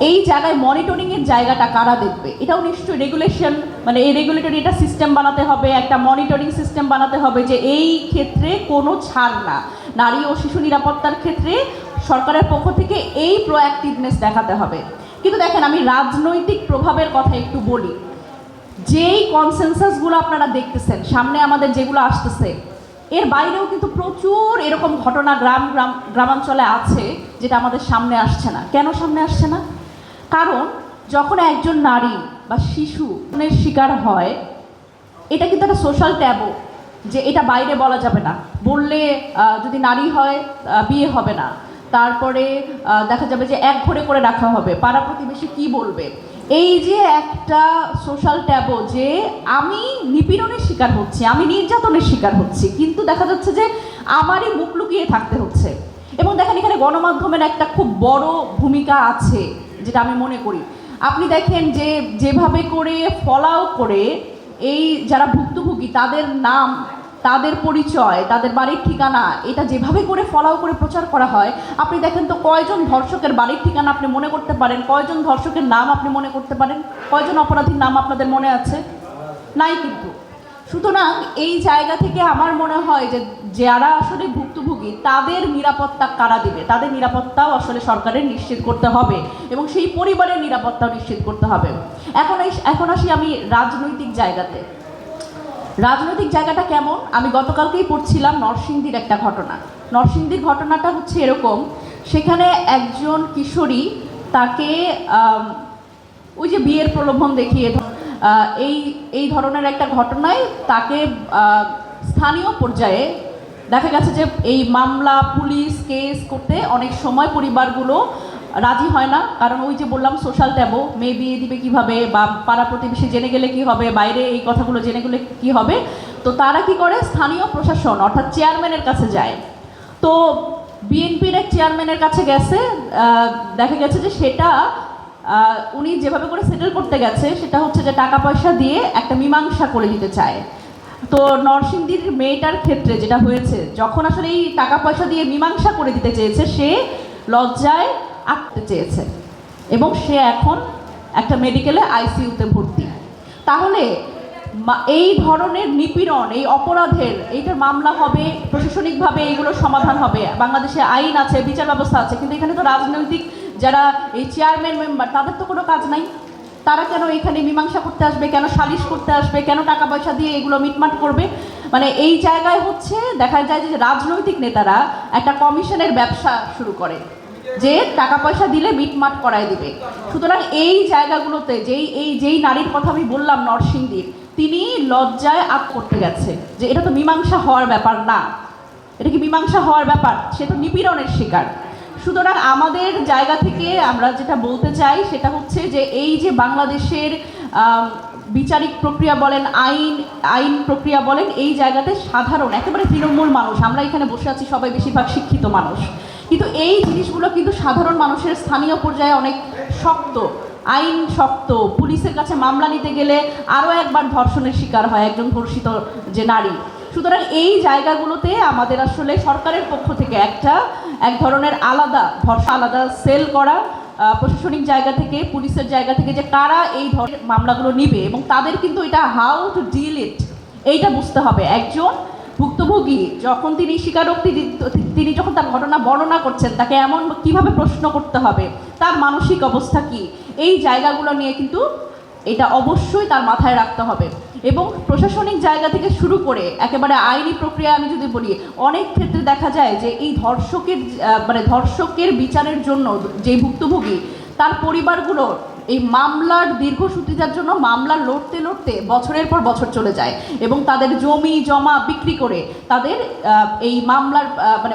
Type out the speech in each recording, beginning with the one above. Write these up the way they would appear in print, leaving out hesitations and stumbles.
এই জায়গায় মনিটরিং এর জায়গাটা কারা দেখবে? এটাও নিশ্চয়ই রেগুলেশন, মানে এই রেগুলেটরি এটা সিস্টেম বানাতে হবে, একটা মনিটরিং সিস্টেম বানাতে হবে যে এই ক্ষেত্রে কোনো ছাড় না, নারী ও শিশু নিরাপত্তার ক্ষেত্রে সরকারের পক্ষ থেকে এই প্রোঅ্যাক্টিভনেস দেখাতে হবে। কিন্তু দেখেন, আমি রাজনৈতিক প্রভাবের কথা একটু বলি। যেই কনসেনসাসগুলো আপনারা দেখতেছেন সামনে, আমাদের যেগুলো আসতেছে, এর বাইরেও কিন্তু প্রচুর এরকম ঘটনা গ্রামাঞ্চলে আছে যেটা আমাদের সামনে আসছে না। কেন সামনে আসছে না? কারণ যখন একজন নারী বা শিশু শিকার হয়, এটা কিন্তু একটা সোশ্যাল ট্যাবু, যে এটা বাইরে বলা যাবে না, বললে যদি নারী হয় বিয়ে হবে না, তারপরে দেখা যাবে যে এক ঘরে করে রাখা হবে, পাড়া প্রতিবেশী কি বলবে। এই যে একটা সোশ্যাল ট্যাবু, যে আমি নিপীড়নের শিকার হচ্ছি, আমি নির্যাতনের শিকার হচ্ছি, কিন্তু দেখা যাচ্ছে যে আমারই মুখ লুকিয়ে থাকতে হচ্ছে। এবং দেখেন, এখানে গণমাধ্যমের একটা খুব বড় ভূমিকা আছে যেটা আমি মনে করি। আপনি দেখেন যে যেভাবে করে ফলাও করে এই যারা ভুক্তভোগী তাদের নাম, তাদের পরিচয়, তাদের বাড়ির ঠিকানা, এটা যেভাবে করে ফলাও করে প্রচার করা হয়, আপনি দেখেন তো কয়জন ধর্ষকের বাড়ির ঠিকানা আপনি মনে করতে পারেন? কয়জন ধর্ষকের নাম আপনি মনে করতে পারেন? কয়জন অপরাধীর নাম আপনাদের মনে আছে? নাই কিন্তু। সুতরাং এই জায়গা থেকে আমার মনে হয় যে যারা আসলে ভুক্তভোগী তাদের নিরাপত্তা কারা দিবে, তাদের নিরাপত্তাও আসলে সরকারের নিশ্চিত করতে হবে, এবং সেই পরিবারের নিরাপত্তাও নিশ্চিত করতে হবে। এখন আসি আমি রাজনৈতিক জায়গাতে। রাজনৈতিক জায়গাটা কেমন? আমি গতকালকেই পড়ছিলাম নরসিংদীর একটা ঘটনা। নরসিংদীর ঘটনাটা হচ্ছে এরকম, সেখানে একজন কিশোরী, তাকে ওই যে বিয়ের প্রলোভন দেখিয়ে এই ধরনের একটা ঘটনায় তাকে স্থানীয় পর্যায়ে দেখা গেছে যে এই মামলা, পুলিশ কেস করতে অনেক সময় পরিবারগুলো রাজি হয় না। কারণ ওই যে বললাম সোশ্যাল ট্যাবু, মেয়ে বিয়ে দিবে কিভাবে, বা পাড়া প্রতিবেশী জেনে গেলে কি হবে, বাইরে এই কথাগুলো জেনে গেলে কি হবে। তো তারা কি করে, স্থানীয় প্রশাসন অর্থাৎ চেয়ারম্যানের কাছে যায়। তো বিএনপির এক চেয়ারম্যানের কাছে গেছে, দেখা গেছে যে সেটা উনি যেভাবে করে সেটেল করতে গেছে সেটা হচ্ছে যে টাকা পয়সা দিয়ে একটা মীমাংসা করে দিতে চায়। তো নরসিংদীর মেয়েটার ক্ষেত্রে যেটা হয়েছে, যখন আসলে এই টাকা পয়সা দিয়ে মীমাংসা করে দিতে চেয়েছে, সে লজ্জায় আঁকতে চেয়েছে, এবং সে এখন একটা মেডিকেলে আইসিইউতে ভর্তি। তাহলে এই ধরনের নিপীড়ন, এই অপরাধের এইটার মামলা হবে, প্রশাসনিকভাবে এইগুলো সমাধান হবে, বাংলাদেশে আইন আছে, বিচার ব্যবস্থা আছে, কিন্তু এখানে তো রাজনৈতিক যারা এই চেয়ারম্যান মেম্বার, তাদের তো কোনো কাজ নাই। তারা কেন এখানে মীমাংসা করতে আসবে, কেন সালিশ করতে আসবে, কেন টাকা পয়সা দিয়ে এগুলো মিটমাট করবে? মানে এই জায়গায় হচ্ছে দেখা যায় যে রাজনৈতিক নেতারা একটা কমিশনের ব্যবসা শুরু করে, যে টাকা পয়সা দিলে মিটমাট করায় দিবে। সুতরাং এই জায়গাগুলোতে যেই নারীর কথা আমি বললাম নরসিংদীর, তিনি লজ্জায় আগ করতে গেছে যে এটা তো মীমাংসা হওয়ার ব্যাপার না। এটা কি মীমাংসা হওয়ার ব্যাপার? সে তো নিপীড়নের শিকার। সুতরাং আমাদের জায়গা থেকে আমরা যেটা বলতে চাই সেটা হচ্ছে যে এই যে বাংলাদেশের বিচারিক প্রক্রিয়া বলেন, আইন প্রক্রিয়া বলেন, এই জায়গাতে সাধারণ একেবারে তৃণমূল মানুষ, আমরা এখানে বসে আছি সবাই বেশিরভাগ শিক্ষিত মানুষ, কিন্তু এই জিনিসগুলো কিন্তু সাধারণ মানুষের স্থানীয় পর্যায়ে অনেক শক্ত, আইন শক্ত। পুলিশের কাছে মামলা নিতে গেলে আরও একবার ধর্ষণের শিকার হয় একজন ধর্ষিত যে নারী। সুতরাং এই জায়গাগুলোতে আমাদের আসলে সরকারের পক্ষ থেকে এক ধরনের আলাদা সেল করা, প্রশাসনিক জায়গা থেকে, পুলিশের জায়গা থেকে, যে কারা এই ধরনের মামলাগুলো নিবে, এবং তাদের কিন্তু এটা হাউ টু ডিল ইট এইটা বুঝতে হবে। একজন ভুক্তভোগী যখন তিনি স্বীকারোক্তি, তিনি যখন তার ঘটনা বর্ণনা করছেন, তাকে এমন কিভাবে প্রশ্ন করতে হবে, তার মানসিক অবস্থা কি, এই জায়গাগুলো নিয়ে কিন্তু এটা অবশ্যই তার মাথায় রাখতে হবে। এবং প্রশাসনিক জায়গা থেকে শুরু করে একেবারে আইনি প্রক্রিয়া আমি যদি বলি, অনেক ক্ষেত্রে দেখা যায় যে এই ধর্ষকের বিচারের জন্য যে ভুক্তভোগী, তার পরিবারগুলো এই মামলার দীর্ঘসূত্রিতার জন্য মামলা লড়তে বছরের পর বছর চলে যায়, এবং তাদের জমি জমা বিক্রি করে তাদের এই মামলার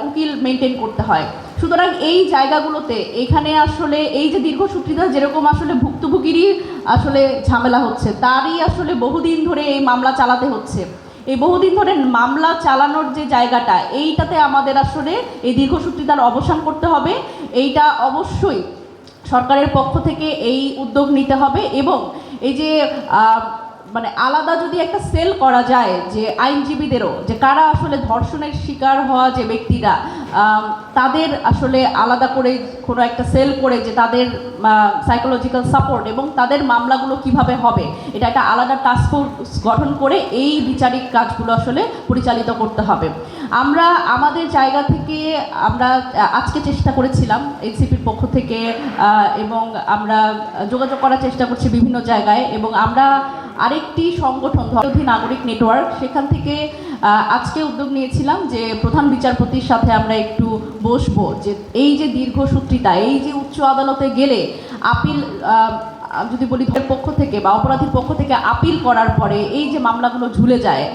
উকিল মেনটেন করতে হয়। সুতরাং এই জায়গাগুলোতে এখানে আসলে এই যে দীর্ঘসূত্রিতা, যেরকম আসলে ভুক্তভোগীরই আসলে ঝামেলা হচ্ছে, তারই আসলে বহুদিন ধরে এই মামলা চালাতে হচ্ছে। এই বহুদিন ধরে মামলা চালানোর যে জায়গাটা, এইটাতে আমাদের আসলে এই দীর্ঘসূত্রিতার অবসান করতে হবে। এইটা অবশ্যই সরকারের পক্ষ থেকে এই উদ্যোগ নিতে হবে, এবং এই যে মানে আলাদা যদি একটা সেল করা যায় যে আইনজীবীদেরও, যে কারা আসলে ধর্ষণের শিকার হওয়া যে ব্যক্তিরা, তাদের আসলে আলাদা করে কোনো একটা সেল করে যে তাদের সাইকোলজিক্যাল সাপোর্ট এবং তাদের মামলাগুলো কিভাবে হবে, এটা একটা আলাদা টাস্ক ফোর্স গঠন করে এই বিচারিক কাজগুলো আসলে পরিচালিত করতে হবে। আমরা আমাদের জায়গা থেকে আমরা আজকে চেষ্টা করেছিলাম এনসিপির পক্ষ থেকে, এবং আমরা যোগাযোগ করার চেষ্টা করছি বিভিন্ন জায়গায়, এবং আমরা আরেকটি সংগঠন ধর্ষণ নাগরিক নেটওয়ার্ক, সেখান থেকে আজকে উদ্যোগ নিয়েছিলাম যে প্রধান বিচারপতির সাথে আমরা একটু বসবো, যে এই যে দীর্ঘসূত্রিতা, এই যে উচ্চ আদালতে গেলে আপিল, যদি বলি পক্ষ থেকে বা অপরাধীর পক্ষ থেকে আপিল করার পরে এই যে মামলাগুলো ঝুলে যায়,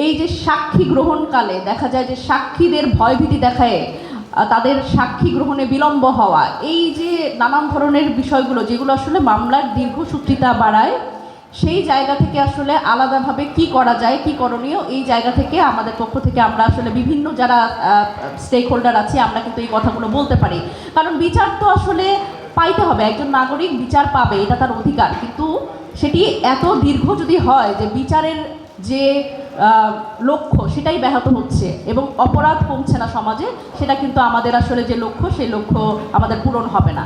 এই যে সাক্ষী গ্রহণকালে দেখা যায় যে সাক্ষীদের ভয়ভীতি দেখায় তাদের সাক্ষী গ্রহণে বিলম্ব হওয়া, এই যে নানান ধরনের বিষয়গুলো যেগুলো আসলে মামলার দীর্ঘসূত্রিতা বাড়ায়, সেই জায়গা থেকে আসলে আলাদাভাবে কি করা যায়, কি করণীয়, এই জায়গা থেকে আমাদের পক্ষ থেকে আমরা আসলে বিভিন্ন যারা স্টেক হোল্ডার আছে আমরা কিন্তু এই কথাগুলো বলতে পারি। কারণ বিচার তো আসলে পাইতে হবে, একজন নাগরিক বিচার পাবে, এটা তার অধিকার, কিন্তু সেটি এত দীর্ঘ যদি হয় যে বিচারের যে লক্ষ্য সেটাই ব্যাহত হচ্ছে এবং অপরাধ কমছে না সমাজে, সেটা কিন্তু আমাদের আসলে যে লক্ষ্য সেই লক্ষ্য আমাদের পূরণ হবে না।